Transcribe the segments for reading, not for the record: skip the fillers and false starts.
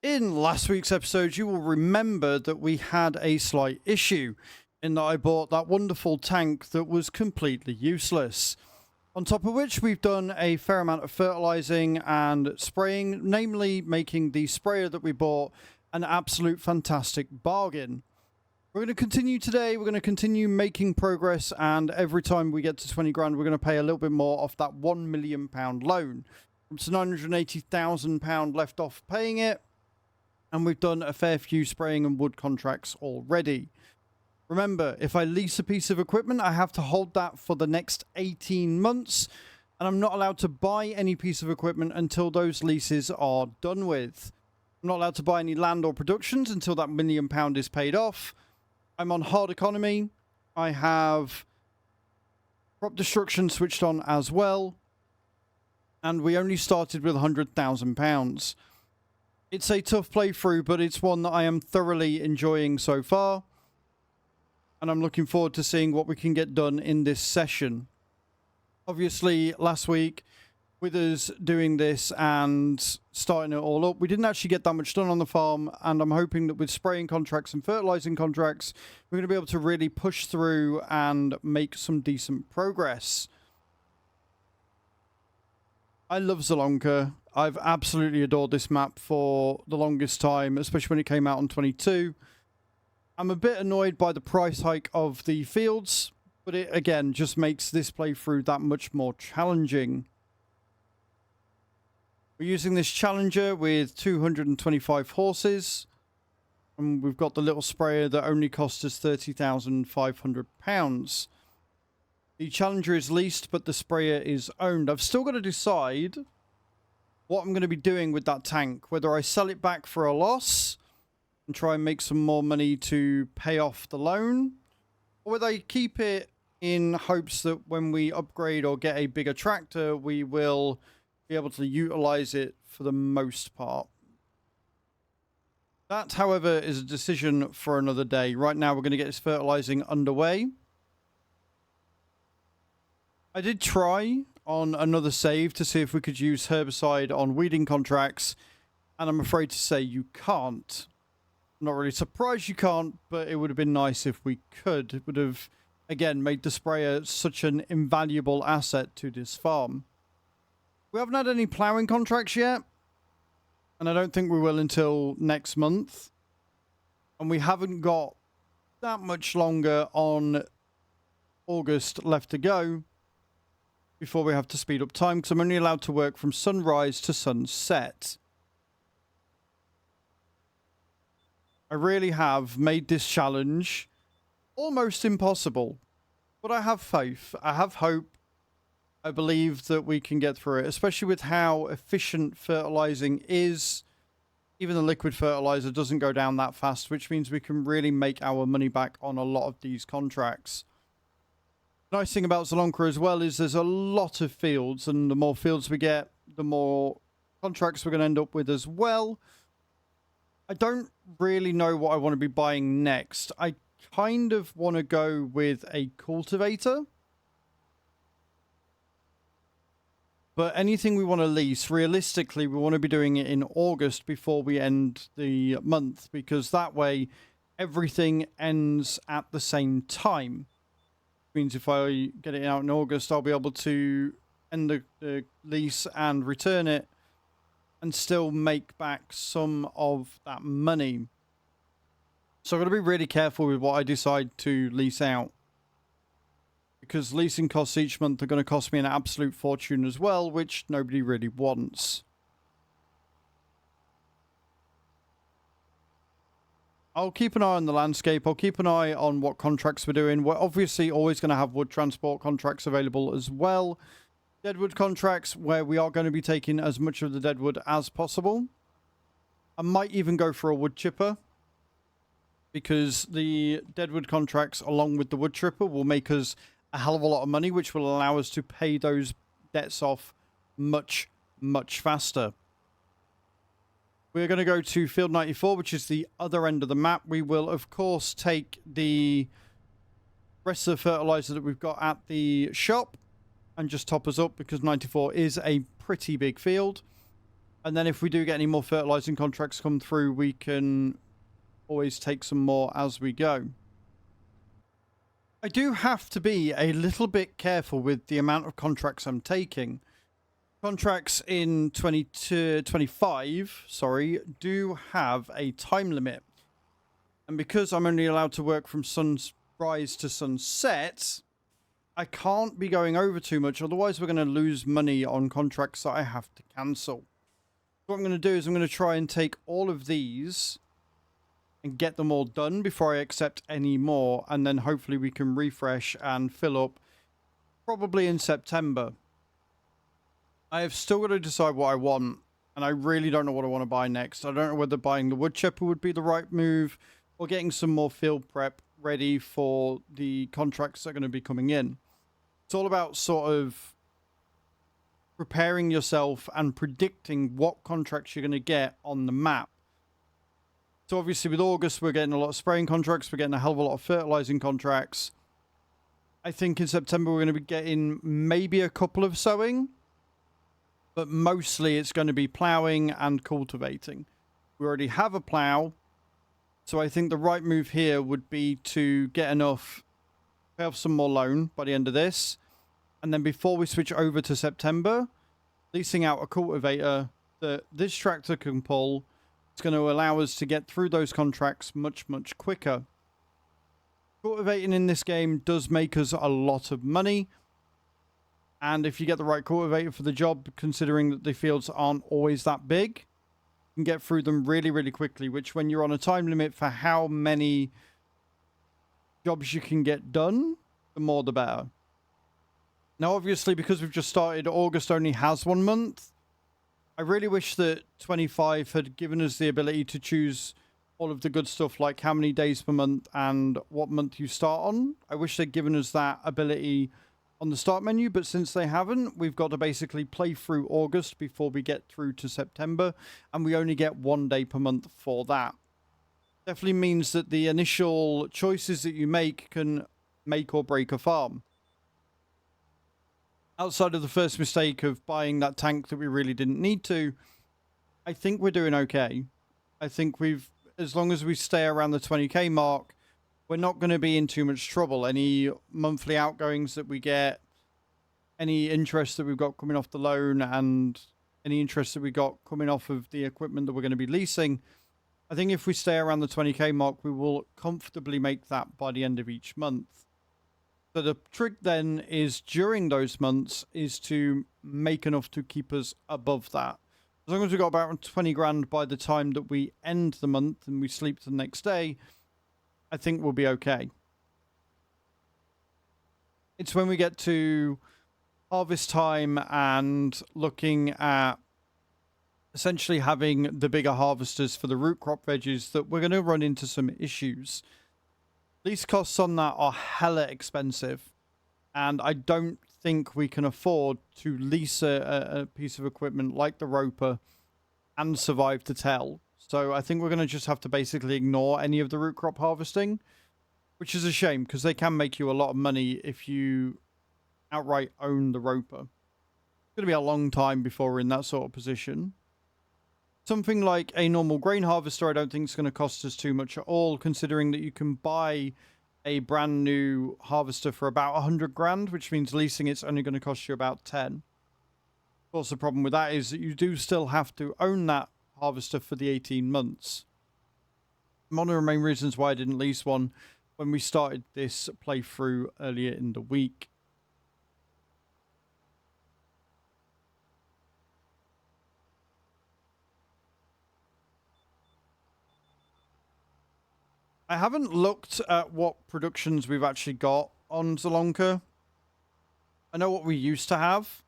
In last week's episode, you will remember that we had a slight issue in that I bought that wonderful tank that was completely useless. On top of which, we've done a fair amount of fertilizing and spraying, namely making the sprayer that we bought an absolute fantastic bargain. We're going to continue today. We're going to continue making progress, and every time we get to 20 grand, we're going to pay a little bit more off that £1 million loan. From £980,000 left off paying it, and we've done a fair few spraying and wood contracts already. Remember, if I lease a piece of equipment, I have to hold that for the next 18 months, and I'm not allowed to buy any piece of equipment until those leases are done with. I'm not allowed to buy any land or productions until that £1 million is paid off. I'm on hard economy. I have crop destruction switched on as well. And we only started with £100,000. It's a tough playthrough, but it's one that I am thoroughly enjoying so far. And I'm looking forward to seeing what we can get done in this session. Obviously, last week, with us doing this and starting it all up, we didn't actually get that much done on the farm, and I'm hoping that with spraying contracts and fertilizing contracts, we're going to be able to really push through and make some decent progress. I love ZIELONKA. I've absolutely adored this map for the longest time, especially when it came out on 22. I'm a bit annoyed by the price hike of the fields, but it again just makes this playthrough that much more challenging. We're using this Challenger with 225 horses, and we've got the little sprayer that only cost us £30,500. The Challenger is leased, but the sprayer is owned. I've still got to decide what I'm going to be doing with that tank, whether I sell it back for a loss and try and make some more money to pay off the loan, or whether I keep it in hopes that when we upgrade or get a bigger tractor, we will be able to utilize it for the most part. That, however, is a decision for another day. Right now, we're going to get this fertilizing underway. I did try on another save to see if we could use herbicide on weeding contracts, and I'm afraid to say you can't. I'm not really surprised you can't, but it would have been nice if we could. It would have, again, made the sprayer such an invaluable asset to this farm. We haven't had any ploughing contracts yet, and I don't think we will until next month. And we haven't got that much longer on August left to go before we have to speed up time, because I'm only allowed to work from sunrise to sunset. I really have made this challenge almost impossible, but I have faith. I have hope. I believe that we can get through it, especially with how efficient fertilizing is. Even the liquid fertilizer doesn't go down that fast, which means we can really make our money back on a lot of these contracts. The nice thing about ZIELONKA as well is there's a lot of fields, and the more fields we get, the more contracts we're going to end up with as well. I don't really know what I want to be buying next. I kind of want to go with a cultivator. But anything we want to lease, realistically, we want to be doing it in August before we end the month, because that way everything ends at the same time. Means if I get it out in August, I'll be able to end the lease and return it and still make back some of that money. So I've got to be really careful with what I decide to lease out, because leasing costs each month are going to cost me an absolute fortune as well, which nobody really wants. I'll keep an eye on the landscape. I'll keep an eye on what contracts we're doing. We're obviously always going to have wood transport contracts available as well. Deadwood contracts, where we are going to be taking as much of the deadwood as possible. I might even go for a wood chipper, because the deadwood contracts along with the wood chipper will make us a hell of a lot of money, which will allow us to pay those debts off much, much faster. We're going to go to Field 94, which is the other end of the map. We will, of course, take the rest of the fertilizer that we've got at the shop and just top us up, because 94 is a pretty big field. And then if we do get any more fertilizing contracts come through, we can always take some more as we go. I do have to be a little bit careful with the amount of contracts I'm taking. Contracts in 2025, sorry, do have a time limit. And because I'm only allowed to work from sunrise to sunset, I can't be going over too much. Otherwise, we're going to lose money on contracts that I have to cancel. What I'm going to do is I'm going to try and take all of these and get them all done before I accept any more. And then hopefully we can refresh and fill up probably in September. I have still got to decide what I want. And I really don't know what I want to buy next. I don't know whether buying the wood chipper would be the right move or getting some more field prep ready for the contracts that are going to be coming in. It's all about sort of preparing yourself and predicting what contracts you're going to get on the map. So obviously with August, we're getting a lot of spraying contracts. We're getting a hell of a lot of fertilizing contracts. I think in September, we're going to be getting maybe a couple of sowing. But mostly it's going to be ploughing and cultivating. We already have a plough. So I think the right move here would be to get enough, pay off some more loan by the end of this. And then before we switch over to September, leasing out a cultivator that this tractor can pull. It's going to allow us to get through those contracts much, much quicker. Cultivating in this game does make us a lot of money. And if you get the right cultivator for the job, considering that the fields aren't always that big, you can get through them really, really quickly, which when you're on a time limit for how many jobs you can get done, the more the better. Now, obviously, because we've just started, August only has 1 month. I really wish that 25 had given us the ability to choose all of the good stuff, like how many days per month and what month you start on. I wish they'd given us that ability on the start menu, but since they haven't, we've got to basically play through August before we get through to September, and we only get 1 day per month for that. Definitely means that the initial choices that you make can make or break a farm. Outside of the first mistake of buying that tank that we really didn't need to, I think we're doing okay. I think as long as we stay around the 20k mark, we're not going to be in too much trouble. Any monthly outgoings that we get, any interest that we've got coming off the loan, and any interest that we got coming off of the equipment that we're going to be leasing, I think if we stay around the 20k mark, we will comfortably make that by the end of each month. So the trick then is during those months is to make enough to keep us above that. As long as we've got about 20 grand by the time that we end the month and we sleep the next day, I think we'll be okay. It's when we get to harvest time and looking at essentially having the bigger harvesters for the root crop veggies that we're going to run into some issues. Lease costs on that are hella expensive, and I don't think we can afford to lease a piece of equipment like the roper and survive to tell. So I think we're going to just have to basically ignore any of the root crop harvesting, which is a shame because they can make you a lot of money if you outright own the roper. It's going to be a long time before we're in that sort of position. Something like a normal grain harvester I don't think is going to cost us too much at all, considering that you can buy a brand new harvester for about 100 grand, which means leasing it's only going to cost you about 10. Of course, the problem with that is that you do still have to own that harvester for the 18 months. One of the main reasons why I didn't lease one when we started this playthrough earlier in the week. I haven't looked at what productions we've actually got on ZIELONKA. I know what we used to have,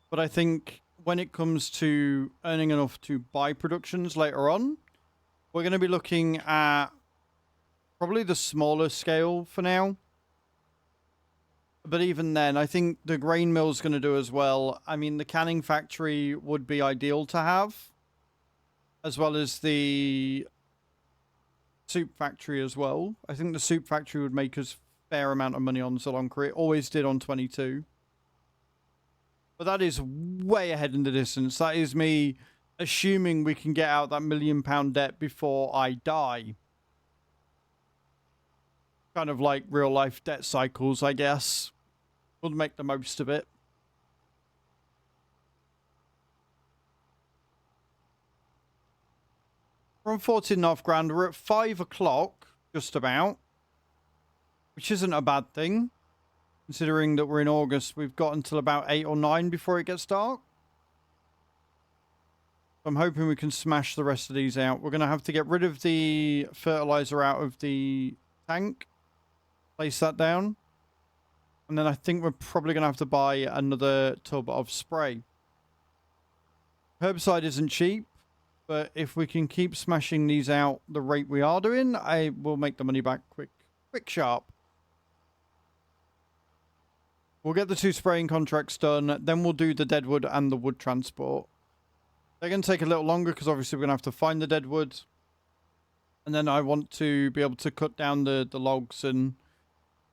but I think when it comes to earning enough to buy productions later on, we're going to be looking at probably the smaller scale for now. But even then, I think the grain mill's going to do as well. I mean, the canning factory would be ideal to have, as well as the soup factory as well. I think the soup factory would make us a fair amount of money on ZIELONKA. It always did on 22. But that is way ahead in the distance. That is me assuming we can get out that £1 million debt before I die. Kind of like real life debt cycles, I guess. We'll make the most of it. We're on 14.5 grand. We're at 5 o'clock, just about. Which isn't a bad thing. Considering that we're in August, we've got until about 8 or 9 before it gets dark. I'm hoping we can smash the rest of these out. We're going to have to get rid of the fertilizer out of the tank. Place that down. And then I think we're probably going to have to buy another tub of spray. Herbicide isn't cheap. But if we can keep smashing these out the rate we are doing, I will make the money back quick, sharp. We'll get the 2 spraying contracts done. Then we'll do the deadwood and the wood transport. They're going to take a little longer because obviously we're going to have to find the deadwood. And then I want to be able to cut down the logs and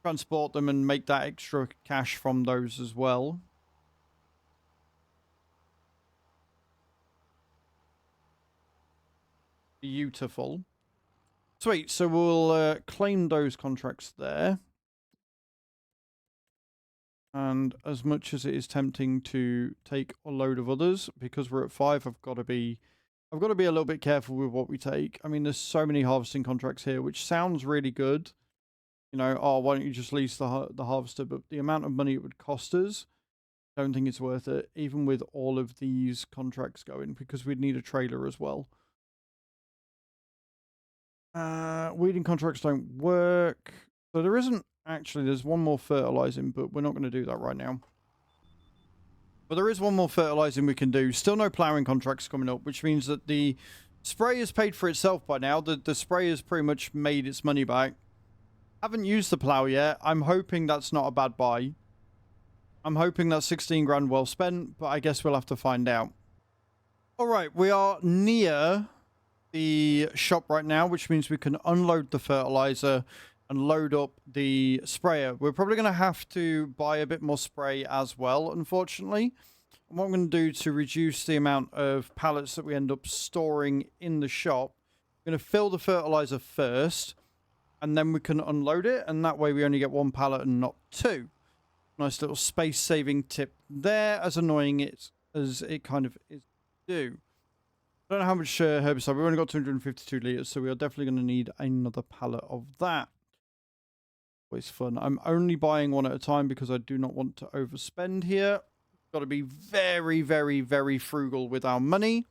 transport them and make that extra cash from those as well. Beautiful. Sweet. So we'll claim those contracts there. And as much as it is tempting to take a load of others, because we're at 5, I've got to be a little bit careful with what we take. I mean, there's so many harvesting contracts here, which sounds really good. You know, oh, why don't you just lease the harvester? But the amount of money it would cost us, I don't think it's worth it, even with all of these contracts going, because we'd need a trailer as well. Weeding contracts don't work. So there isn't actually, there's one more fertilizing, but we're not going to do that right now. But there is one more fertilizing we can do. Still no plowing contracts coming up, which means that the spray has paid for itself by now. The spray has pretty much made its money back. Haven't used the plow yet. I'm hoping that's not a bad buy. I'm hoping that's 16 grand well spent, but I guess we'll have to find out. All right, we are near the shop right now, which means we can unload the fertilizer and load up the sprayer. We're probably going to have to buy a bit more spray as well, unfortunately. And what I'm going to do to reduce the amount of pallets that we end up storing in the shop, I'm going to fill the fertilizer first, and then we can unload it, and that way we only get 1 pallet and not 2. Nice little space-saving tip there, as annoying as it kind of is to do. I don't know how much herbicide. We've only got 252 litres, so we are definitely going to need another pallet of that. Always fun. I'm only buying one at a time because I do not want to overspend here. Got to be very, very, very frugal with our money.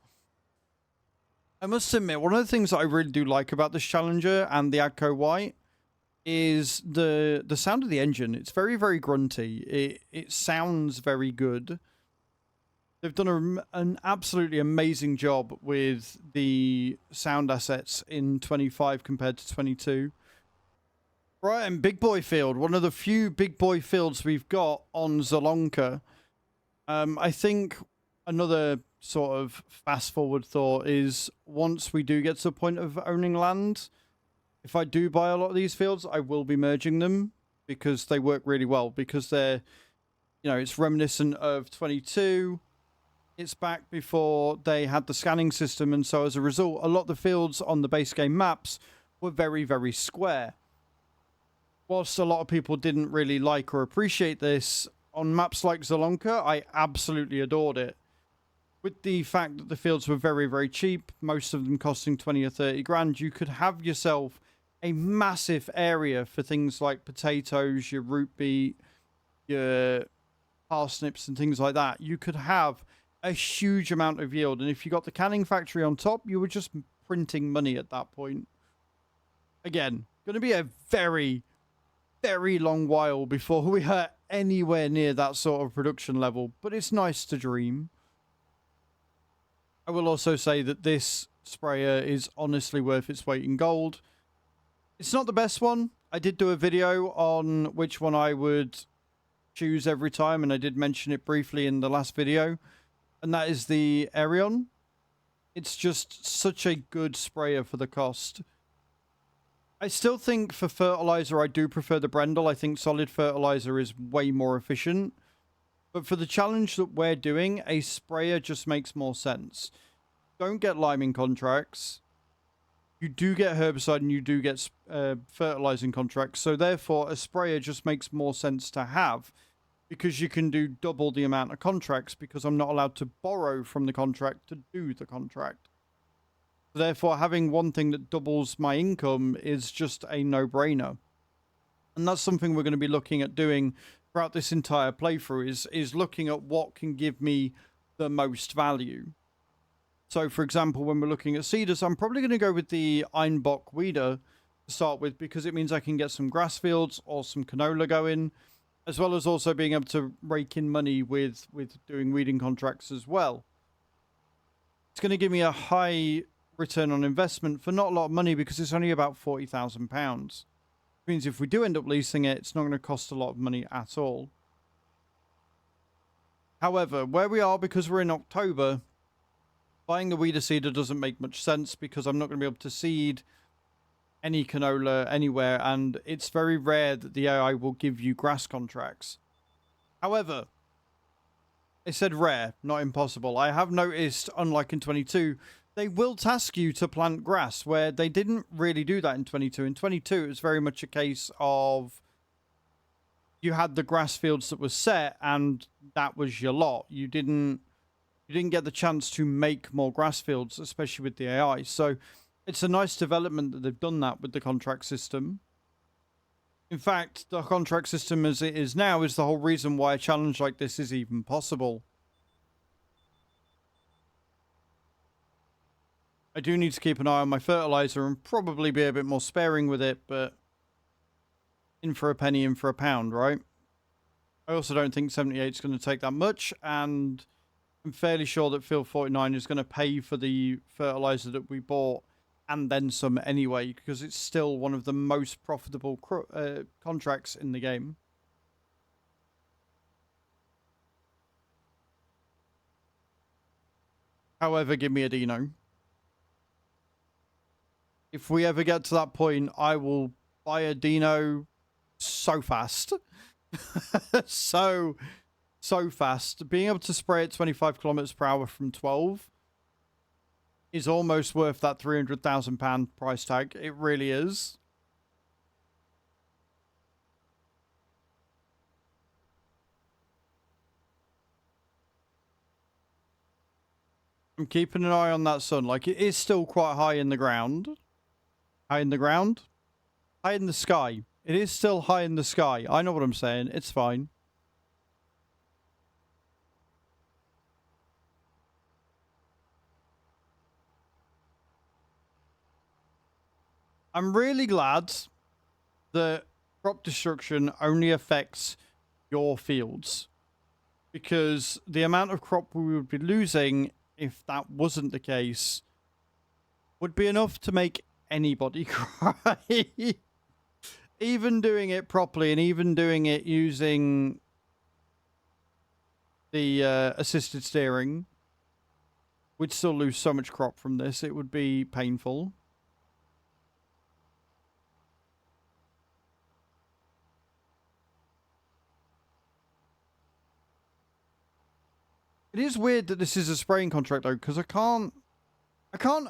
I must admit, one of the things that I really do like about this Challenger and the Agco White is the sound of the engine. It's very, very grunty. It sounds very good. They've done an absolutely amazing job with the sound assets in 25 compared to 22. Right, and Big Boy Field, one of the few Big Boy Fields we've got on ZIELONKA. I think another sort of fast forward thought is once we do get to the point of owning land, if I do buy a lot of these fields, I will be merging them because they work really well, because they're, you know, it's reminiscent of 22. It's back before they had the scanning system, and so as a result, a lot of the fields on the base game maps were very, very square. Whilst a lot of people didn't really like or appreciate this, on maps like ZIELONKA, I absolutely adored it. With the fact that the fields were very, very cheap, most of them costing 20 or 30 grand, you could have yourself a massive area for things like potatoes, your root beet, your parsnips and things like that. You could have a huge amount of yield, and if you got the canning factory on top, you were just printing money at that point. Again, going to be a very, very long while before we are anywhere near that sort of production level, but it's nice to dream. I will also say that this sprayer is honestly worth its weight in gold. It's not the best one. I did do a video on which one I would choose every time, and I did mention it briefly in the last video. And that is the Arion. It's just such a good sprayer for the cost. I still think for fertilizer, I do prefer the Brendel. I think solid fertilizer is way more efficient. But for the challenge that we're doing, a sprayer just makes more sense. Don't get liming contracts. You do get herbicide and you do get fertilizing contracts. So therefore, a sprayer just makes more sense to have because you can do double the amount of contracts because I'm not allowed to borrow from the contract to do the contract. Therefore, having one thing that doubles my income is just a no-brainer. And that's something we're going to be looking at doing throughout this entire playthrough is looking at what can give me the most value. So, for example, when we're looking at seeders, I'm probably going to go with the Einbock weeder to start with because it means I can get some grass fields or some canola going, as well as also being able to rake in money with doing weeding contracts as well. It's going to give me a high return on investment for not a lot of money because it's only about £40,000. Which means if we do end up leasing it, it's not going to cost a lot of money at all. However, where we are, because we're in October, buying the weeder seeder doesn't make much sense because I'm not going to be able to seed any canola anywhere, and it's very rare that the AI will give you grass contracts. However, it said rare, not impossible. I have noticed, unlike in 22, they will task you to plant grass, where they didn't really do that in 22. In 22, it was very much a case of you had the grass fields that were set, and that was your lot. You didn't get the chance to make more grass fields, especially with the AI. So it's a nice development that they've done that with the contract system. In fact, the contract system as it is now is the whole reason why a challenge like this is even possible. I do need to keep an eye on my fertilizer and probably be a bit more sparing with it, but in for a penny, in for a pound, right? I also don't think 78 is going to take that much, and I'm fairly sure that Field 49 is going to pay for the fertilizer that we bought and then some anyway, because it's still one of the most profitable contracts in the game. However, give me a Dino. If we ever get to that point, I will buy a Dino so fast. so fast. Being able to spray at 25 kilometers per hour from 12 is almost worth that £300,000 price tag. It really is. I'm keeping an eye on that sun. Like, it is still quite high in the ground. High in the ground? High in the sky. It is still high in the sky. I know what I'm saying. It's fine. I'm really glad that crop destruction only affects your fields, because the amount of crop we would be losing if that wasn't the case would be enough to make anybody cry. Even doing it properly and even doing it using the assisted steering, we'd still lose so much crop from this. It would be painful. It is weird that this is a spraying contract though, because I can't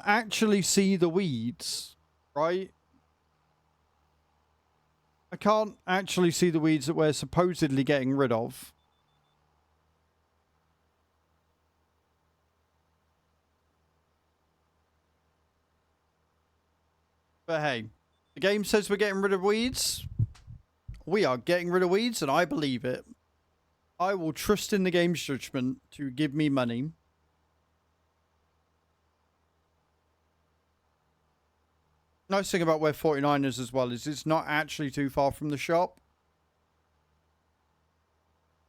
actually see the weeds, right? I can't actually see the weeds that we're supposedly getting rid of. But hey, the game says we're getting rid of weeds. We are getting rid of weeds, and I believe it. I will trust in the game's judgment to give me money. Nice thing about where 49 is as well is it's not actually too far from the shop.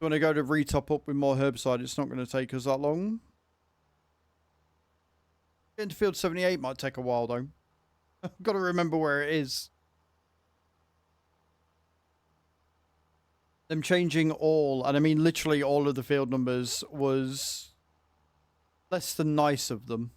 When I go to retop up with more herbicide, it's not going to take us that long. Getting to field 78 might take a while though. I've got to remember where it is. Them changing all, and I mean literally all of the field numbers, was less than nice of them.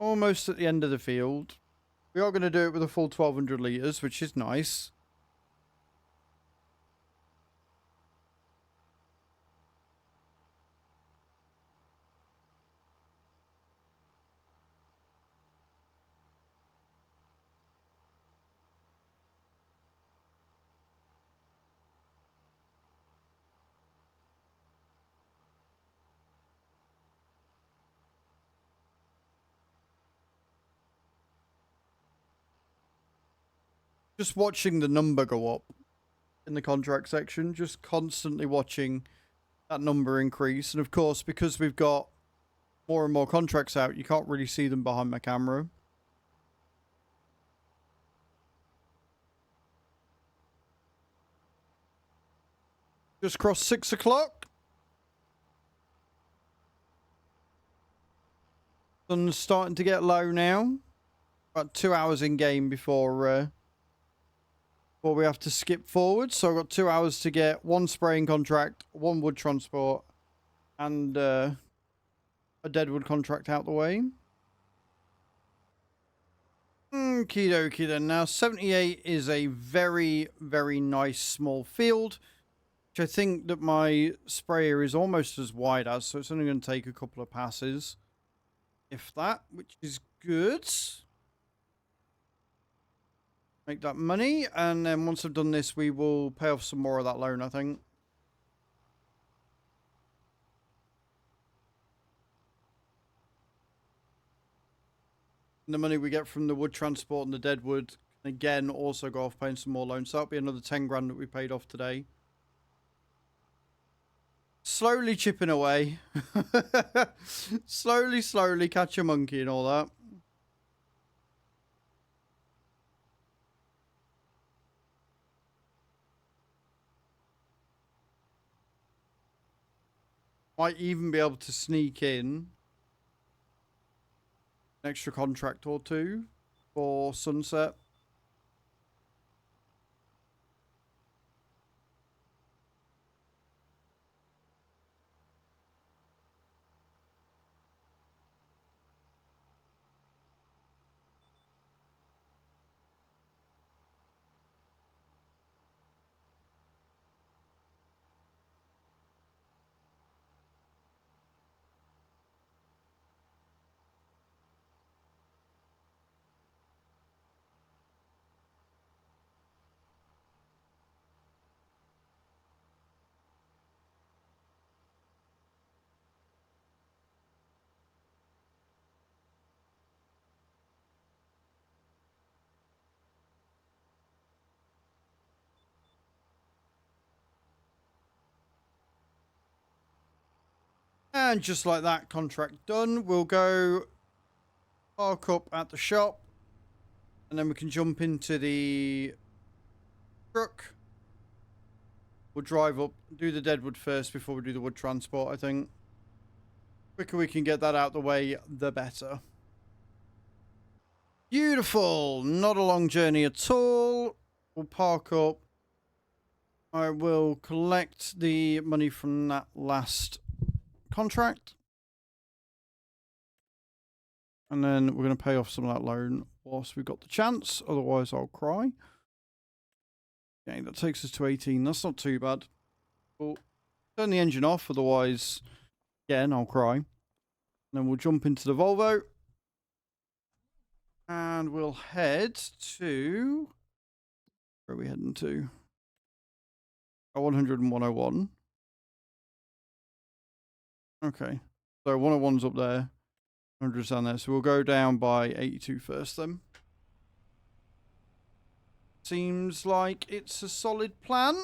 Almost at the end of the field. We are going to do it with a full 1200 litres, which is nice. Just watching the number go up in the contract section, just constantly watching that number increase. And of course, because we've got more and more contracts out, you can't really see them behind my camera. Just crossed 6 o'clock. Sun's starting to get low now. About 2 hours in game before we have to skip forward. So I've got 2 hours to get 1 spraying contract, 1 wood transport, and a deadwood contract out the way. Okie dokie then. Now 78 is a very, very nice small field, which I think that my sprayer is almost as wide as, so it's only going to take a couple of passes, if that, which is good. Make that money, and then once I've done this, we will pay off some more of that loan, I think. And the money we get from the wood transport and the deadwood can again also go off paying some more loans. So that'll be another 10 grand that we paid off today. Slowly chipping away. slowly catch a monkey and all that. Might even be able to sneak in an extra contract or 2 for sunset. And just like that, contract done. We'll go park up at the shop, and then we can jump into the truck. We'll drive up, do the deadwood first before we do the wood transport, I think. The quicker we can get that out the way, the better. Beautiful. Not a long journey at all. We'll park up. I will collect the money from that last contract. And then we're going to pay off some of that loan whilst we've got the chance. Otherwise, I'll cry. Okay, that takes us to 18. That's not too bad. We'll turn the engine off. Otherwise, again, I'll cry. And then we'll jump into the Volvo. And we'll head to... Where are we heading to? 100 and 101. Okay. So 101's up there. 100's down there. So we'll go down by 82 first then. Seems like it's a solid plan.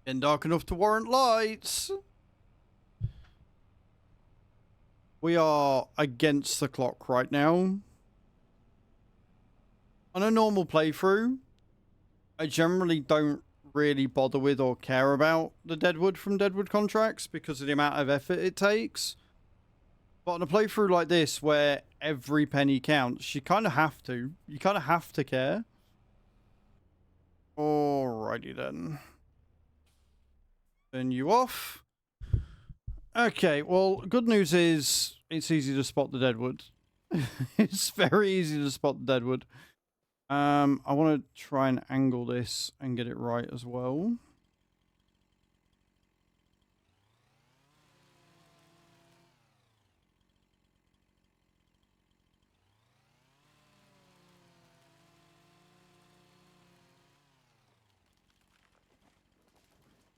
And dark enough to warrant lights. We are against the clock right now. On a normal playthrough, I generally don't really bother with or care about the deadwood from deadwood contracts because of the amount of effort it takes. But on a playthrough like this, where every penny counts, you kind of have to. You kind of have to care. Alrighty then. Turn you off. Okay, well, good news is it's easy to spot the deadwood. It's very easy to spot the deadwood. I want to try and angle this and get it right as well.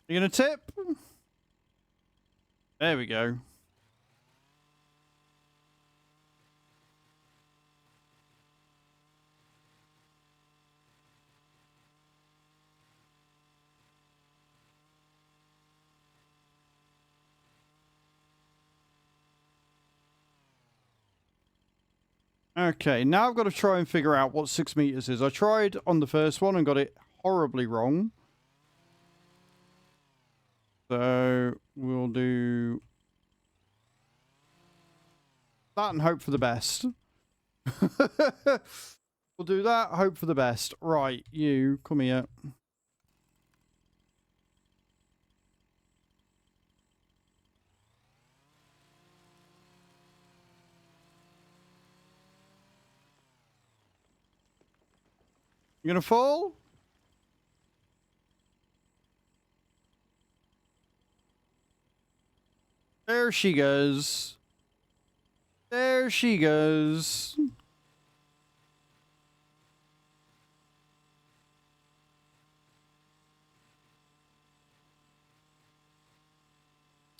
You gonna tip? There we go. Okay, now I've got to try and figure out what 6 meters is. I tried on the first one and got it horribly wrong. So we'll do that and hope for the best. We'll do that, hope for the best. Right, you, come here. You gonna fall? There she goes. There she goes.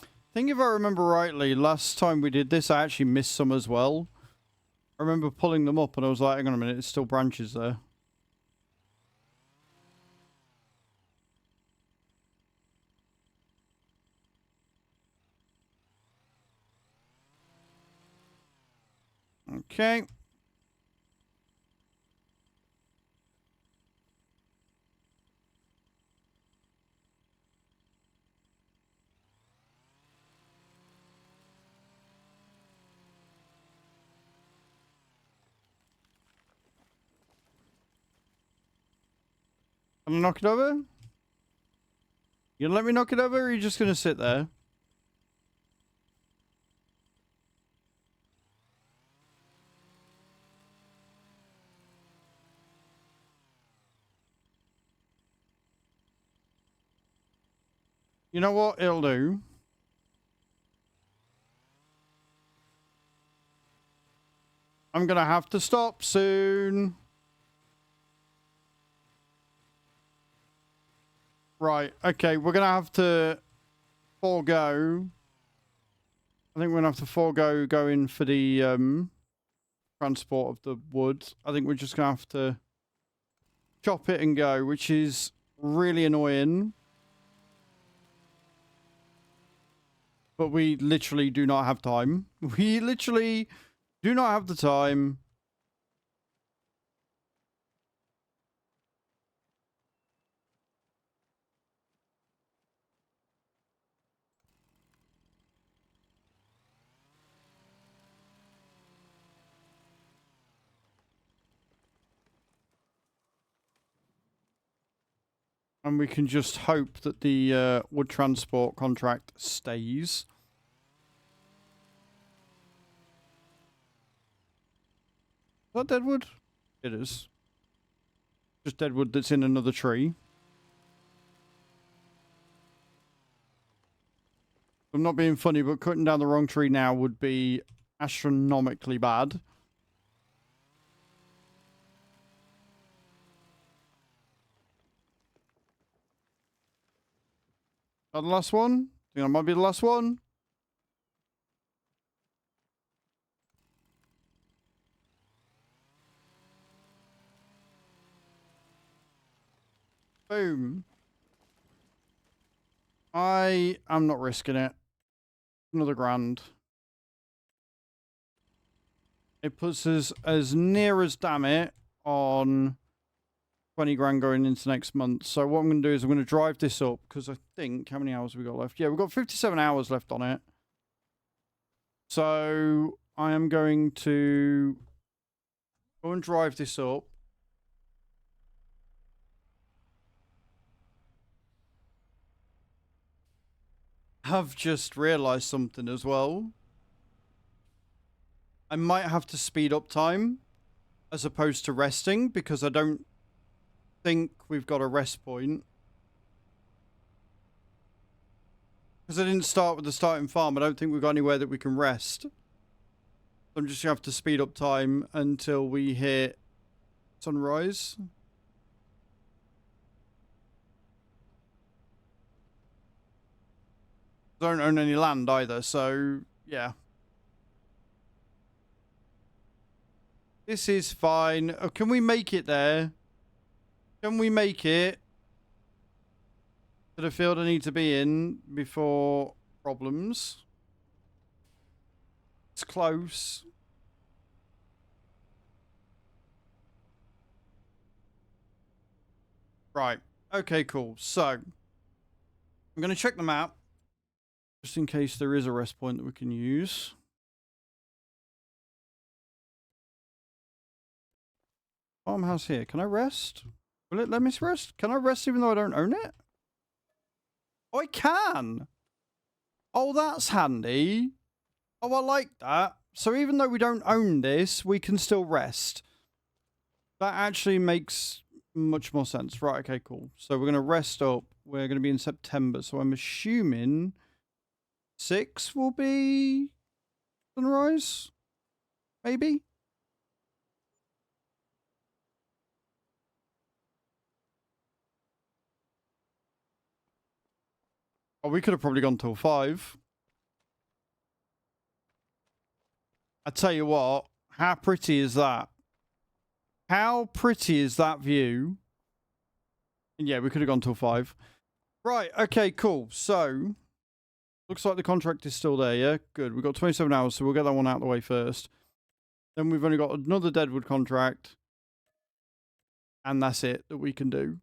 I think if I remember rightly, last time we did this, I actually missed some as well. I remember pulling them up and I was like, hang on a minute, there's still branches there. Okay. I'm gonna knock it over? You gonna let me knock it over or are you just gonna sit there? You know what it'll do? I'm gonna have to stop soon. Right, okay, we're gonna have to forego. I think we're gonna have to forego going for the transport of the wood. I think we're just gonna have to chop it and go, which is really annoying. But we literally do not have time. We literally do not have the time. And we can just hope that the wood transport contract stays. Is that deadwood? It is. Just deadwood that's in another tree. I'm not being funny, but cutting down the wrong tree now would be astronomically bad. That the last one? Think that might be the last one? Boom. I am not risking it. Another grand. It puts us as near as damn it on 20 grand going into next month. So what I'm going to do is I'm going to drive this up because I think, how many hours have we got left? Yeah, we've got 57 hours left on it. So I am going to go and drive this up. have just realised something as well. I might have to speed up time as opposed to resting because I don't think we've got a rest point. Because I didn't start with the starting farm, I don't think we've got anywhere that we can rest. I'm just going to have to speed up time until we hit sunrise. I don't own any land either, so yeah. This is fine. Oh, can we make it there? Can we make it to the field I need to be in before problems? It's close. Right. Okay, cool. So, I'm going to check the map. Just in case there is a rest point that we can use. Farmhouse here. Can I rest? Will it let me rest? Can I rest even though I don't own it? Oh, I can! Oh, that's handy. Oh, I like that. So even though we don't own this, we can still rest. That actually makes much more sense. Right, okay, cool. So we're going to rest up. We're going to be in September. So I'm assuming 6 will be sunrise? Maybe? Oh, we could have probably gone till 5. I tell you what, how pretty is that? How pretty is that view? And yeah, we could have gone till 5. Right, okay, cool. So, looks like the contract is still there, yeah? Good. We've got 27 hours, so we'll get that one out of the way first. Then we've only got another Deadwood contract. And that's it that we can do.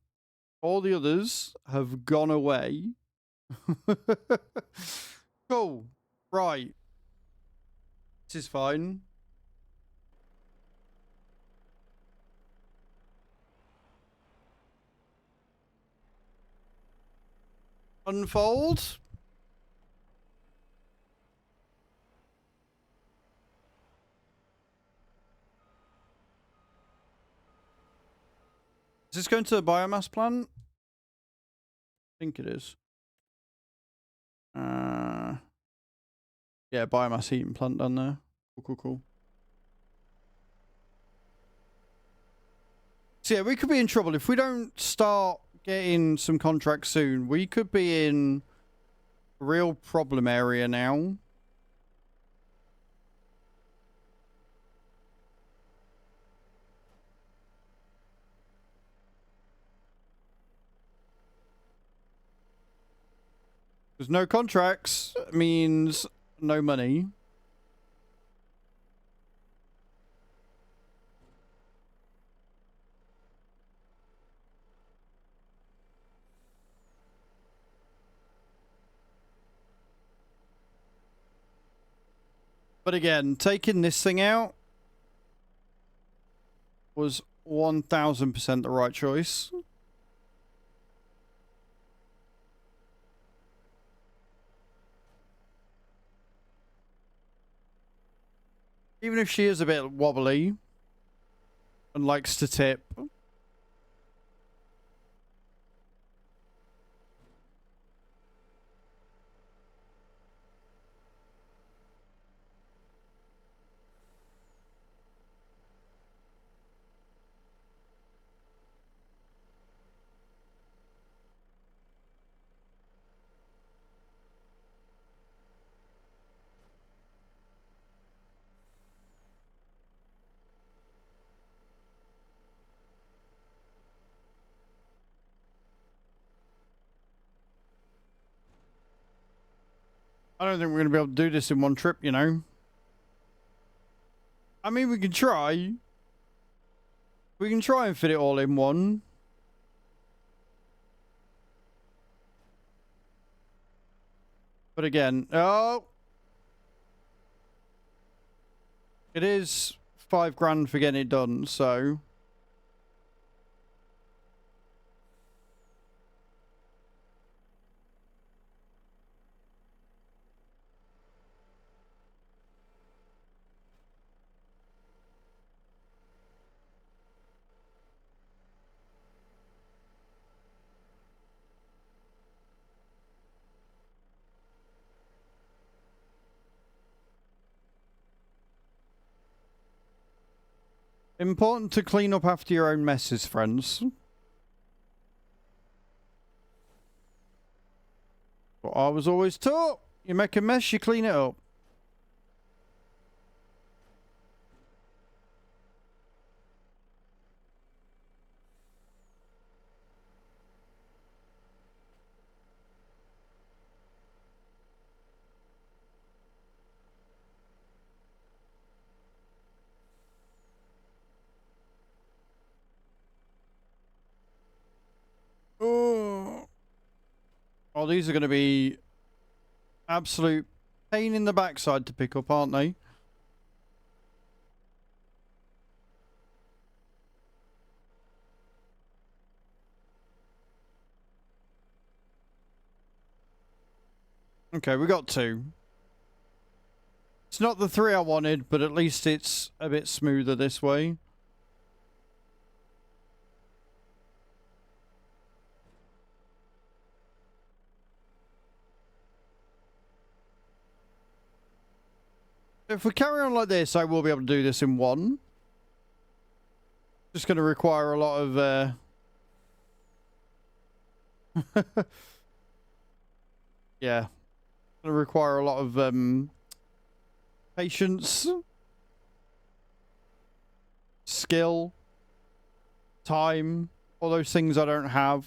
All the others have gone away. Cool. Right. This is fine. Unfold. Is this going to the biomass plant? I think it is. Yeah, biomass heating plant down there. Cool, cool, cool. So yeah, we could be in trouble if we don't start getting some contracts soon. We could be in a real problem area now. Because no contracts means no money. But again, taking this thing out was 1000% the right choice. Even if she is a bit wobbly and likes to tip. I don't think we're going to be able to do this in one trip, you know. I mean, we can try. We can try and fit it all in one. But again, oh. It is 5 grand for getting it done, so. Important to clean up after your own messes, friends. What I was always taught. You make a mess, you clean it up. Oh, these are going to be absolute pain in the backside to pick up, aren't they? Okay, we got 2. It's not the 3 I wanted, but at least it's a bit smoother this way. If we carry on like this, I will be able to do this in 1. Just going to require a lot of... yeah. Going to require a lot of patience, skill, time, all those things I don't have.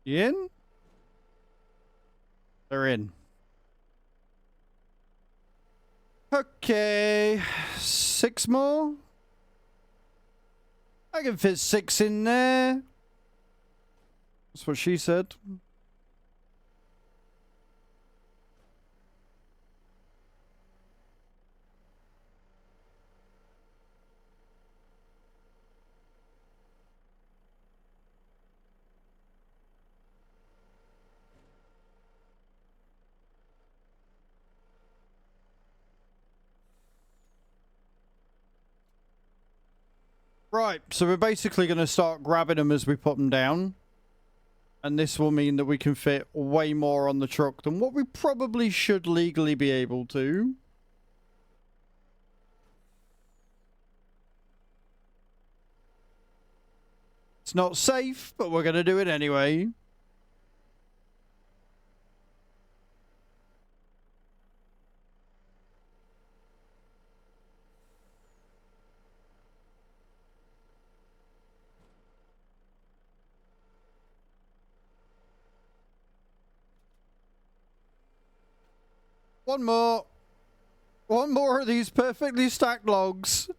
You in? They're in. Okay. 6 more? I can fit 6 in there. That's what she said. Right, so we're basically going to start grabbing them as we put them down. And this will mean that we can fit way more on the truck than what we probably should legally be able to. It's not safe, but we're going to do it anyway. One more. One more of these perfectly stacked logs.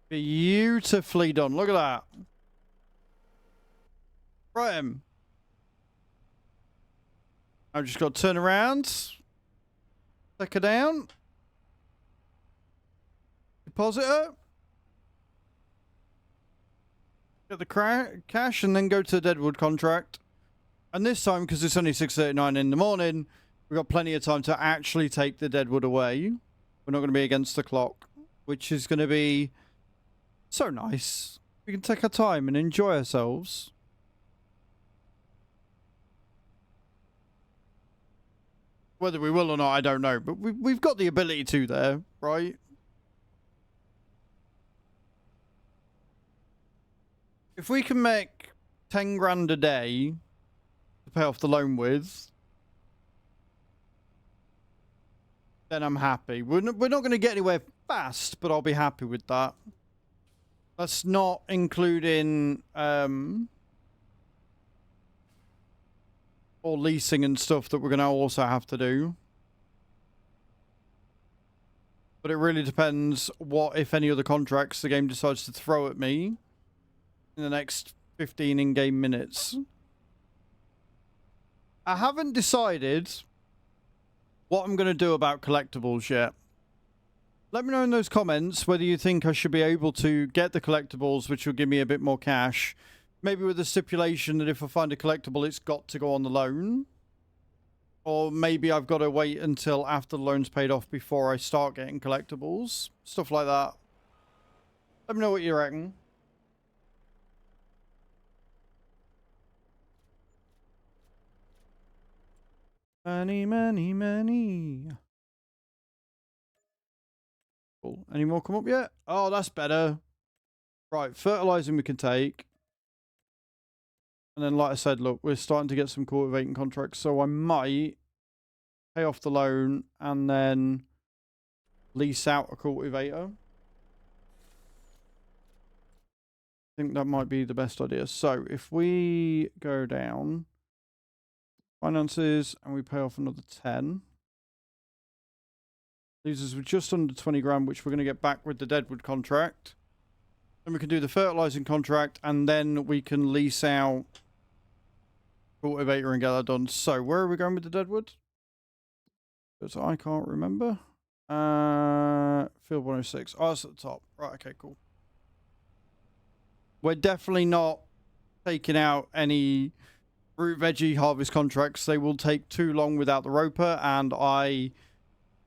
Beautifully done. Look at that. Right. I've just got to turn around. Take her down. Deposit her. Get the cash and then go to the Deadwood contract. And this time, because it's only 6:39 in the morning, we've got plenty of time to actually take the Deadwood away. We're not going to be against the clock, which is going to be so nice. We can take our time and enjoy ourselves. Whether we will or not, I don't know. But we've got the ability to there, right? If we can make 10 grand a day to pay off the loan with, then I'm happy. We're not going to get anywhere fast, but I'll be happy with that. That's not including or leasing and stuff that we're going to also have to do. But it really depends what, if any, other contracts the game decides to throw at me. in the next 15 in-game minutes. I haven't decided what I'm going to do about collectibles yet. Let me know in those comments whether you think I should be able to get the collectibles, which will give me a bit more cash. Maybe with the stipulation that if I find a collectible, it's got to go on the loan. Or maybe I've got to wait until after the loan's paid off before I start getting collectibles. Stuff like that. Let me know what you reckon. Many. Cool. Any more come up yet? Oh, that's better. Right, fertilizing we can take. And then, like I said, look, we're starting to get some cultivating contracts. So I might pay off the loan and then lease out a cultivator. I think that might be the best idea. So if we go down finances and we pay off another 10, leaves us with just under 20 grand, which we're going to get back with the Deadwood contract. Then we can do the fertilizing contract and then we can lease out cultivator and get that done. So where are we going with the Deadwood? Because I can't remember. Field 106. Oh, it's at the top. Right, okay, cool. We're definitely not taking out any root veggie harvest contracts. They will take too long without the roper, and I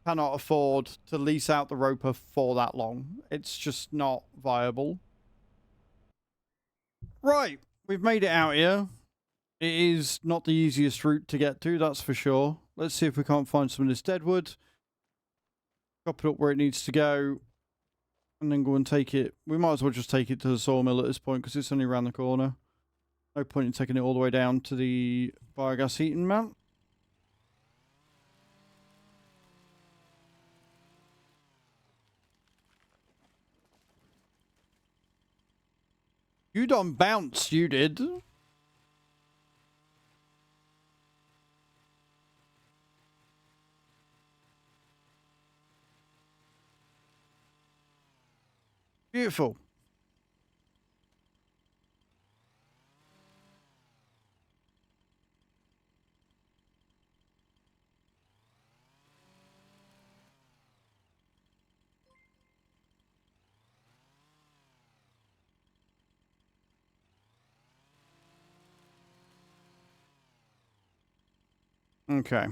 cannot afford to lease out the roper for that long. It's just not viable. Right, we've made it out here. It is not the easiest route to get to, that's for sure. Let's see if we can't find some of this deadwood. Chop it up where it needs to go. And then go and take it. We might as well just take it to the sawmill at this point because it's only around the corner. No point in taking it all the way down to the biogas heating mount. You done bounced, you did. Beautiful. Okay.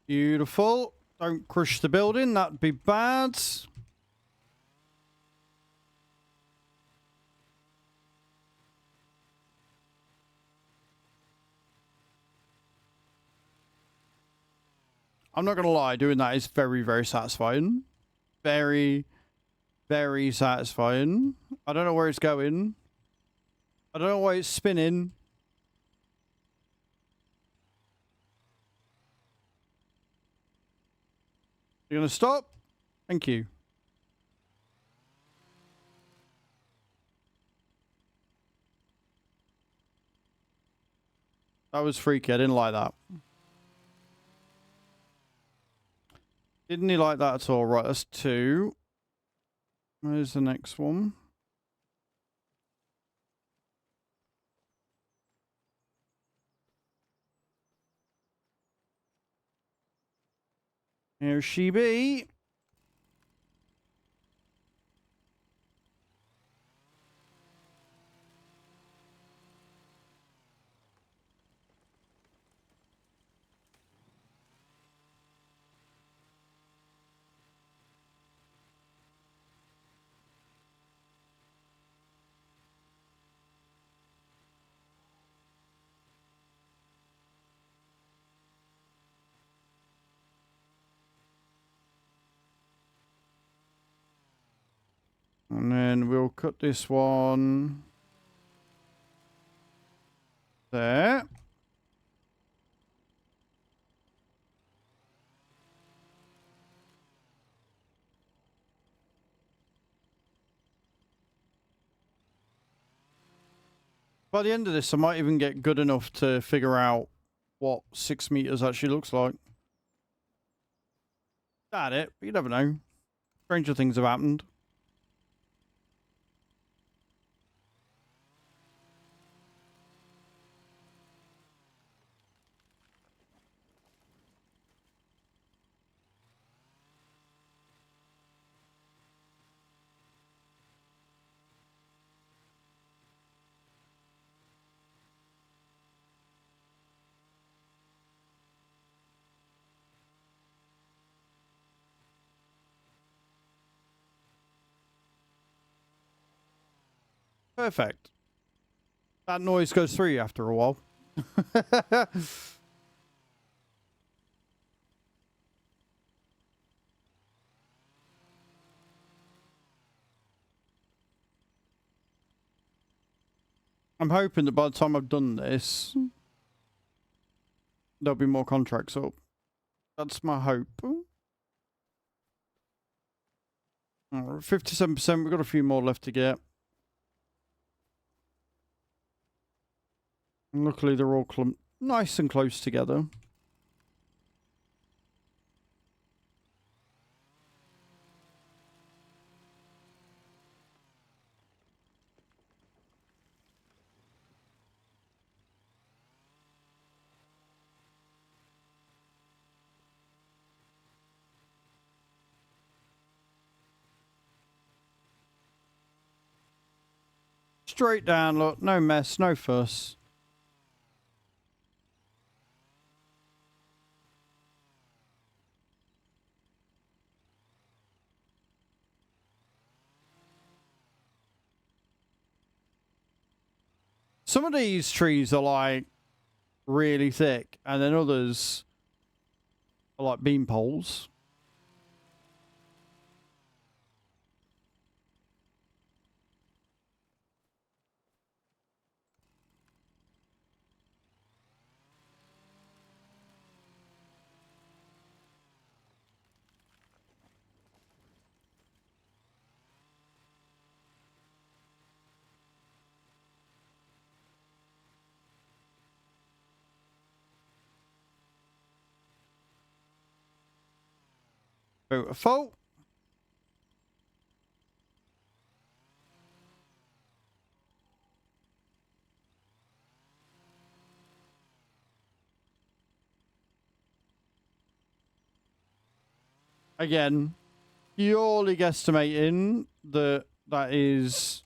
Beautiful. Don't crush the building. That'd be bad. I'm not going to lie. Doing that is very, very satisfying. Very, very satisfying. I don't know where it's going. I don't know why it's spinning. You're going to stop? Thank you. That was freaky. I didn't like that. Didn't he like that at all? Right, that's 2. Where's the next one? Here she be. And then we'll cut this one there. By the end of this, I might even get good enough to figure out what 6 meters actually looks like. Doubt it, but you never know. Stranger things have happened. Perfect. That noise goes through you after a while. I'm hoping that by the time I've done this, there'll be more contracts up. That's my hope. 57%. We've got a few more left to get. And luckily, they're all nice and close together. Straight down, look. No mess, no fuss. Some of these trees are like really thick, and then others are like beam poles. Beautiful. Again, purely guesstimating that that is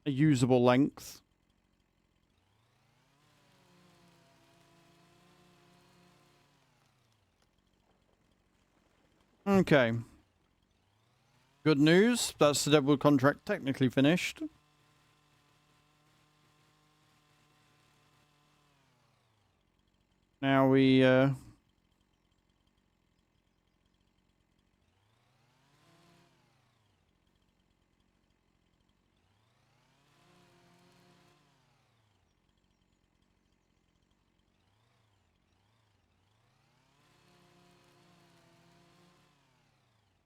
a usable length. Okay. Good news. That's the Deadwood contract technically finished. Now we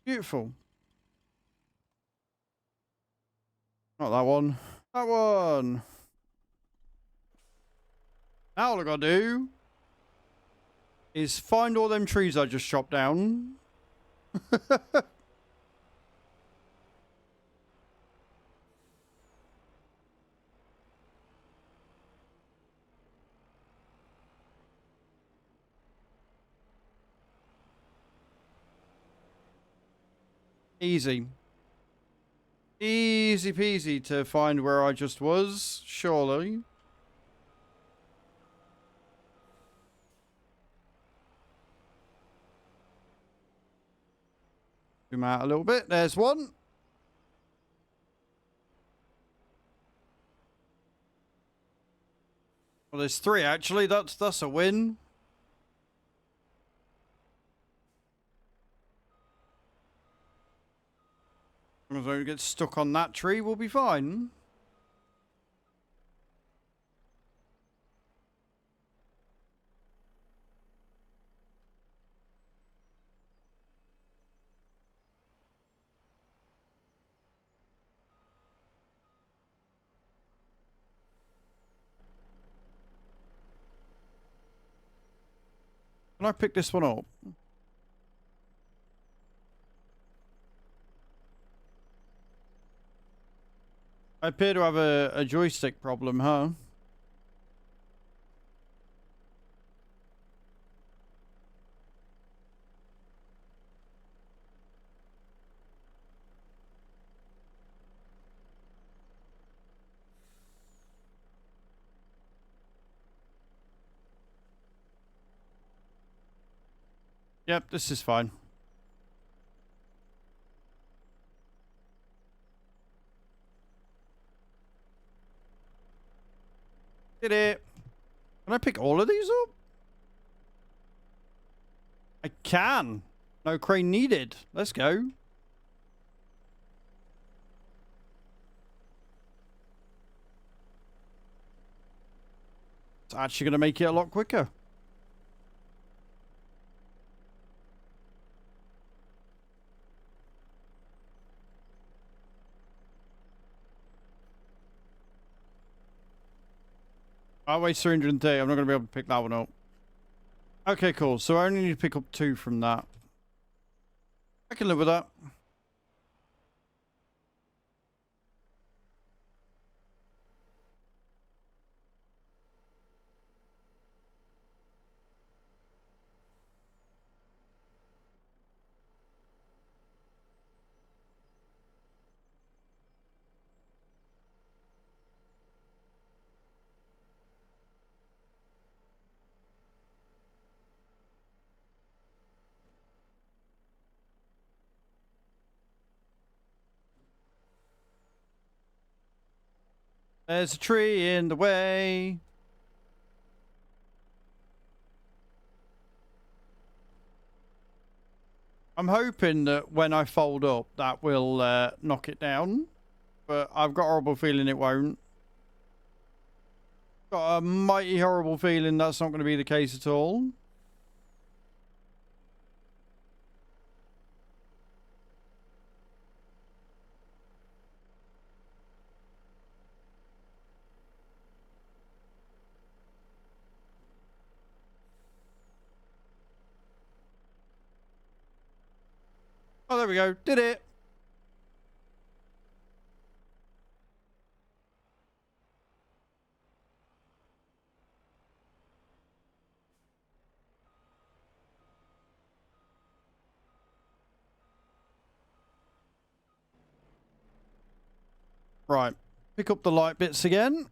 beautiful. Not that one. That one. Now all I gotta do is find all them trees I just chopped down. Easy. Easy peasy to find where I just was, surely. Zoom out a little bit. There's one. Well, there's three actually. That's a win. As long as I don't get stuck on that tree, we'll be fine. Can I pick this one up? I appear to have a joystick problem, huh? Yep, this is fine. Did it. Can I pick all of these up? I can. No crane needed. Let's go. It's actually going to make it a lot quicker. I weigh 330. I'm not going to be able to pick that one up. Okay, cool. So I only need to pick up 2 from that. I can live with that. There's a tree in the way. I'm hoping that when I fold up, that will knock it down. But I've got a horrible feeling it won't. Got a mighty horrible feeling that's not going to be the case at all. Oh, there we go. Did it. Right. Pick up the light bits again.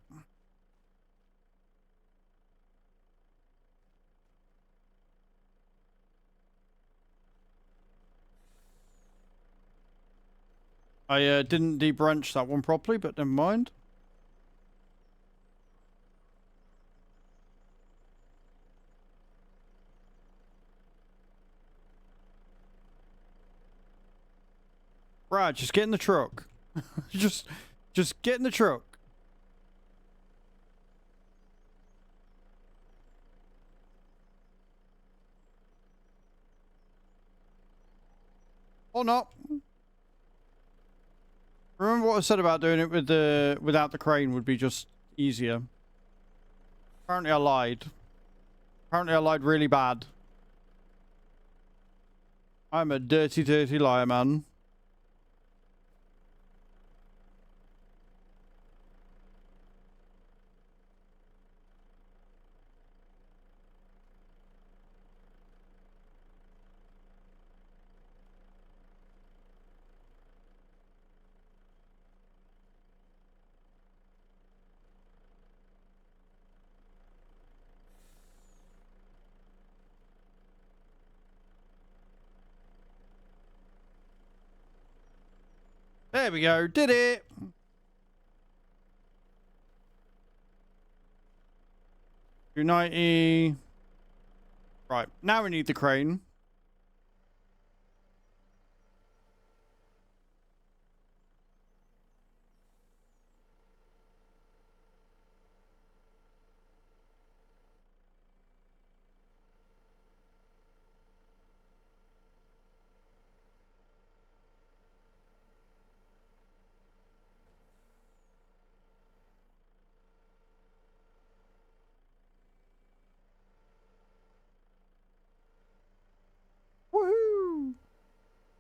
I didn't debranch that one properly, but never mind. Right, just get in the truck. just get in the truck. Or not. Remember what I said about doing it with without the crane would be just easier. Apparently I lied. Apparently I lied really bad. I'm a dirty, dirty liar, man. There we go. Did it. 290. Right. Now we need the crane.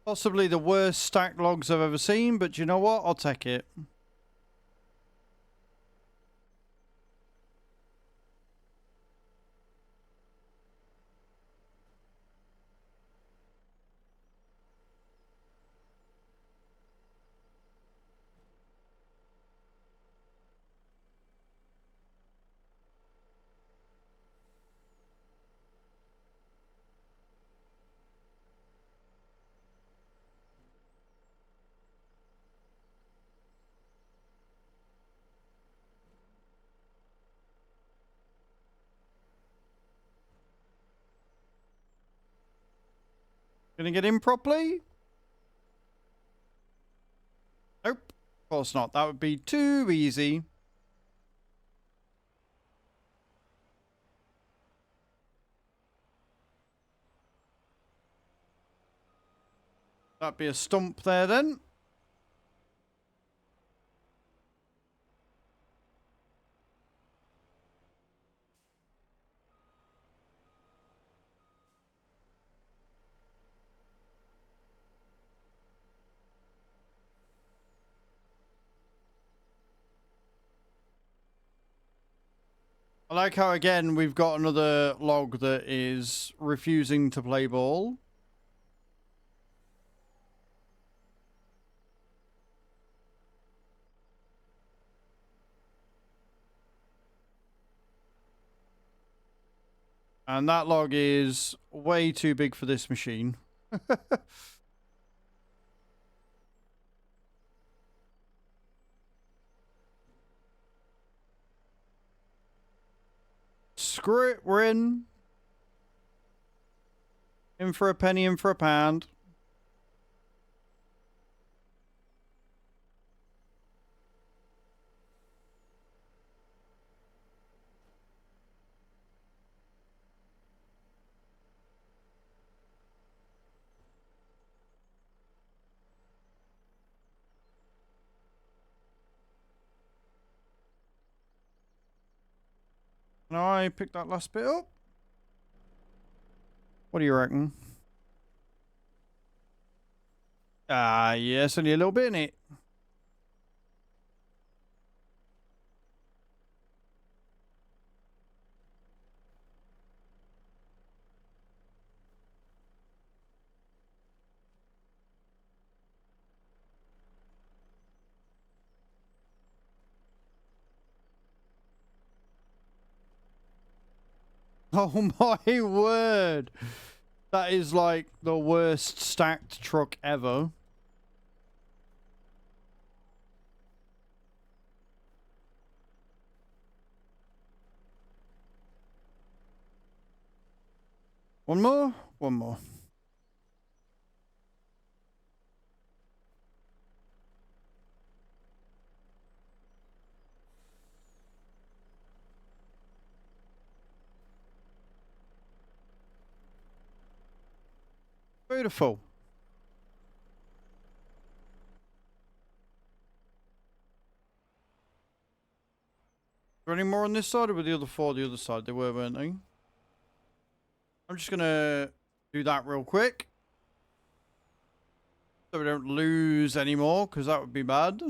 Possibly the worst stacked logs I've ever seen, but you know what? I'll take it. Gonna get in properly? Nope. Of course not. That would be too easy. That'd be a stump there then. I like how, again, we've got another log that is refusing to play ball. And that log is way too big for this machine. Screw it, we're in. In for a penny, in for a pound. Can I pick that last bit up? What do you reckon? Ah, yes, only a little bit in it. Oh my word. That is like the worst stacked truck ever. One more? One more. Beautiful. Are there any more on this side, or were the other four the other side? They were, weren't they? I'm just gonna do that real quick. So we don't lose any more, because that would be bad.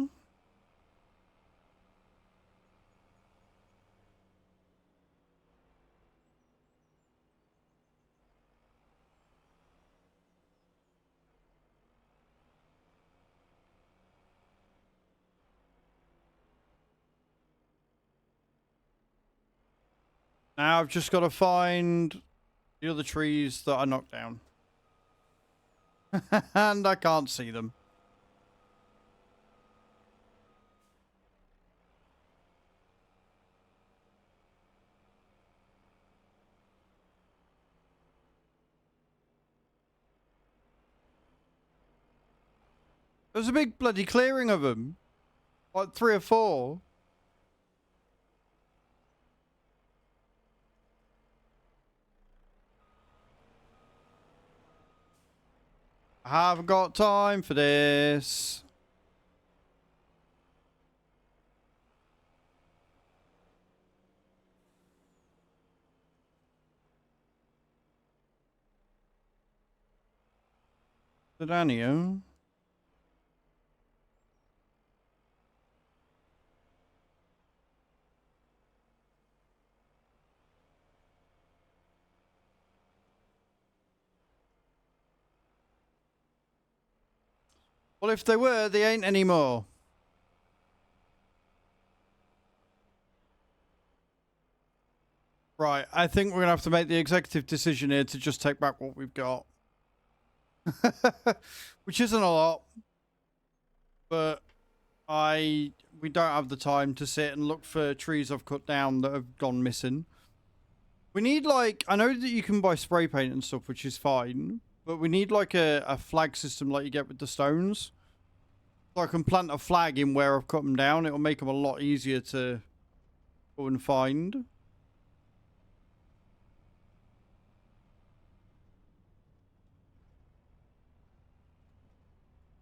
Now I've just got to find the other trees that I knocked down. And I can't see them. There's a big bloody clearing of them. Like 3 or 4. I haven't got time for this. Sedania. Well, if they were, they ain't anymore. Right, I think we're going to have to make the executive decision here to just take back what we've got. Which isn't a lot. But we don't have the time to sit and look for trees I've cut down that have gone missing. We need, like, I know that you can buy spray paint and stuff, which is fine. But we need, like, a flag system like you get with the stones. So I can plant a flag in where I've cut them down. It'll make them a lot easier to go and find.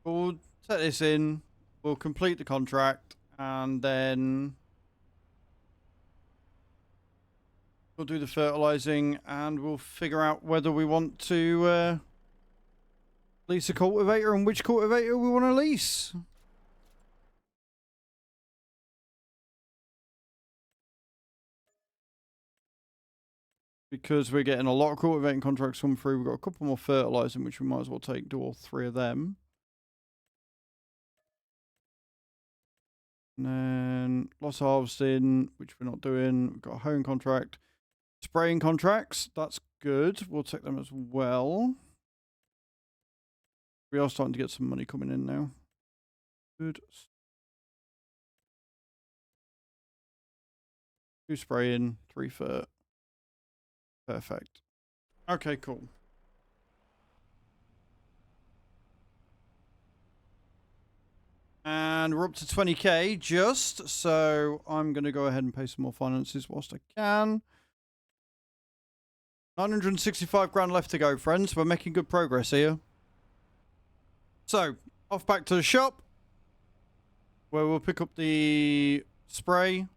We'll set this in. We'll complete the contract. And then we'll do the fertilizing. And we'll figure out whether we want to lease a cultivator and which cultivator we want to lease. Because we're getting a lot of cultivating contracts come through. We've got a couple more fertilizing, which we might as well do all 3 of them. And then loss harvesting, which we're not doing. We've got a hoeing contract. Spraying contracts, that's good. We'll take them as well. We are starting to get some money coming in now. Good. 2 spraying, 3 fert. Perfect. Okay, cool. And we're up to 20k just, so I'm going to go ahead and pay some more finances whilst I can. 965 grand left to go, friends. We're making good progress here. So, off back to the shop, where we'll pick up the spray.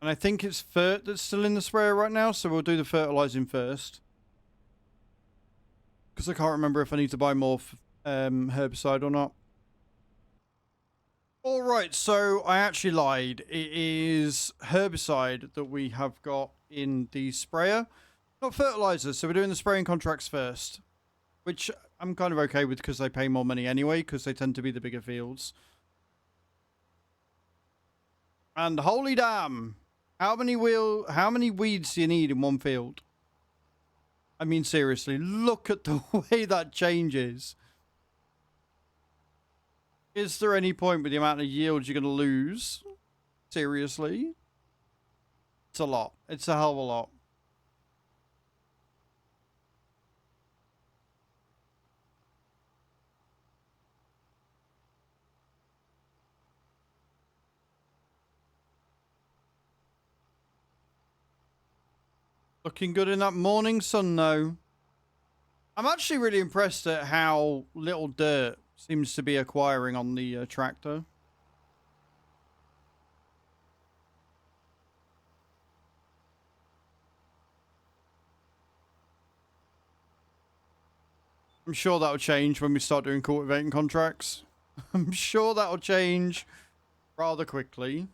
And I think it's fert that's still in the sprayer right now, so we'll do the fertilizing first. Because I can't remember if I need to buy more herbicide or not. Alright, so I actually lied. It is herbicide that we have got in the sprayer. Not fertilizer, so we're doing the spraying contracts first. Which I'm kind of okay with because they pay more money anyway, because they tend to be the bigger fields. And holy damn! How many weeds do you need in one field? I mean, seriously, look at the way that changes. Is there any point with the amount of yield you're going to lose? Seriously? It's a lot. It's a hell of a lot. Looking good in that morning sun, though. I'm actually really impressed at how little dirt seems to be acquiring on the tractor. I'm sure that'll change when we start doing cultivating contracts. I'm sure that'll change rather quickly.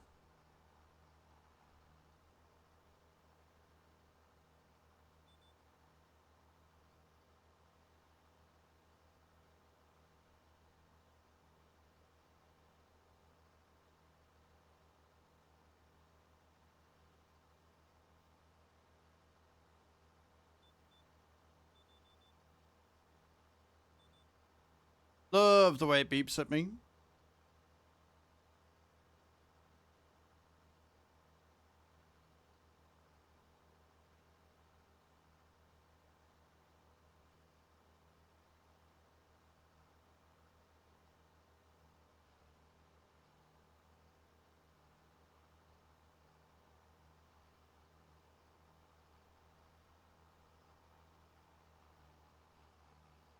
Love the way it beeps at me.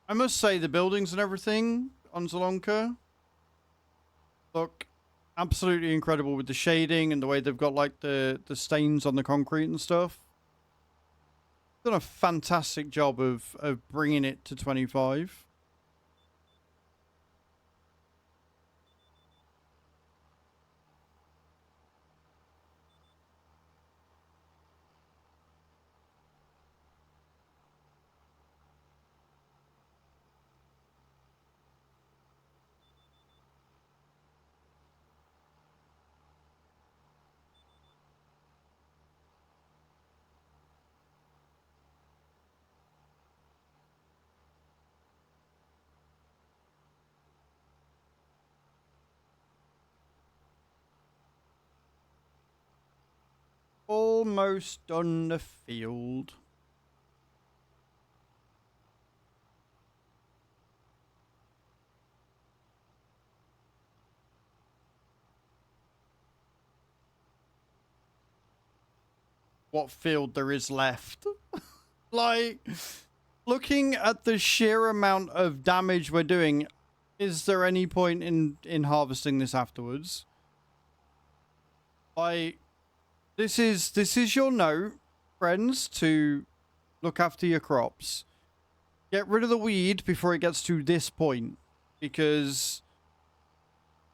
I must say the buildings and everything on ZIELONKA look absolutely incredible with the shading and the way they've got like the stains on the concrete and stuff. Done a fantastic job of bringing it to 25. almost done the field. What field there is left. Like, looking at the sheer amount of damage we're doing, is there any point in harvesting this afterwards? Like, this is your note, friends, to look after your crops. Get rid of the weed before it gets to this point, because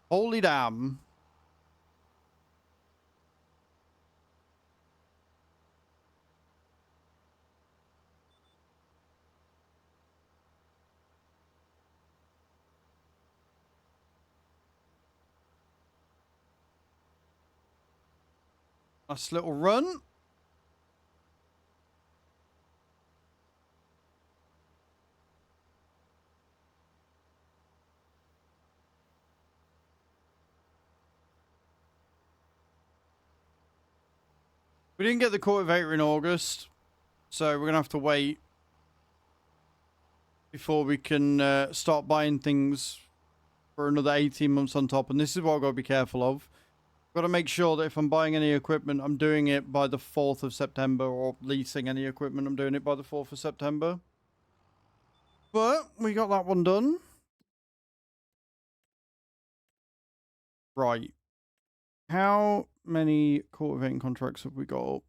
holy damn. Nice little run. We didn't get the cultivator in August, so we're going to have to wait before we can start buying things for another 18 months on top. And this is what I've got to be careful of. Got to make sure that if I'm buying any equipment, I'm doing it by the 4th of September, or leasing any equipment, I'm doing it by the 4th of September. But we got that one done. Right. How many cultivating contracts have we got up?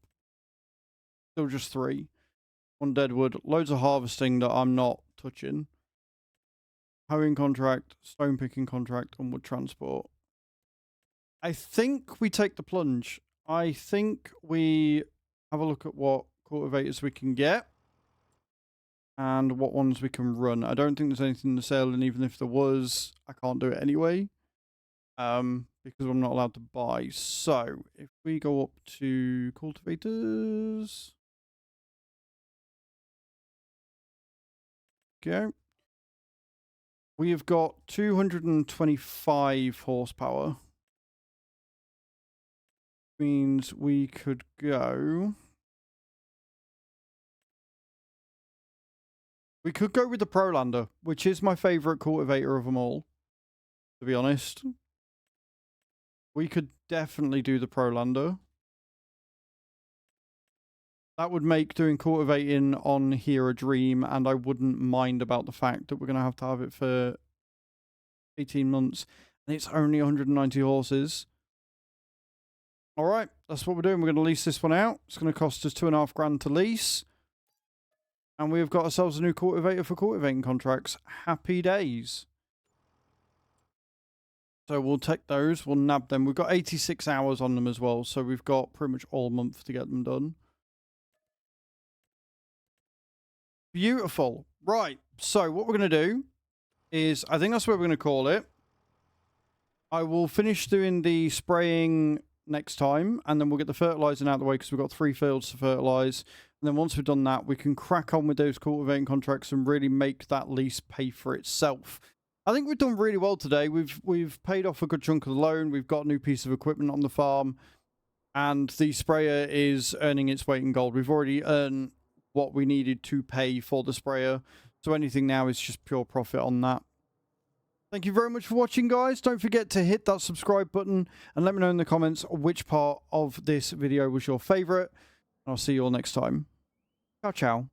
Still just 3. 1 deadwood. Loads of harvesting that I'm not touching. Hoeing contract, stone picking contract, and wood transport. I think we take the plunge. I think we have a look at what cultivators we can get and what ones we can run. I don't think there's anything in the sale, and even if there was, I can't do it anyway, because I'm not allowed to buy. So if we go up to cultivators, go. We have got 225 horsepower. Means we could go. We could go with the Prolander, which is my favorite cultivator of them all, to be honest. We could definitely do the Prolander. That would make doing cultivating on here a dream, and I wouldn't mind about the fact that we're going to have it for 18 months, and it's only 190 horses. All right, that's what we're doing. We're going to lease this one out. It's going to cost us $2.5 grand to lease. And we've got ourselves a new cultivator for cultivating contracts. Happy days. So we'll take those. We'll nab them. We've got 86 hours on them as well. So we've got pretty much all month to get them done. Beautiful. Right. So what we're going to do is, I think that's what we're going to call it. I will finish doing the spraying next time, and then we'll get the fertilizing out of the way because we've got 3 fields to fertilize. And then once we've done that, we can crack on with those cultivating contracts and really make that lease pay for itself. I think we've done really well today. We've paid off a good chunk of the loan. We've got a new piece of equipment on the farm, and the sprayer is earning its weight in gold. We've already earned what we needed to pay for the sprayer, so anything now is just pure profit on that. Thank you very much for watching, guys. Don't forget to hit that subscribe button and let me know in the comments which part of this video was your favorite. And I'll see you all next time. Ciao, ciao.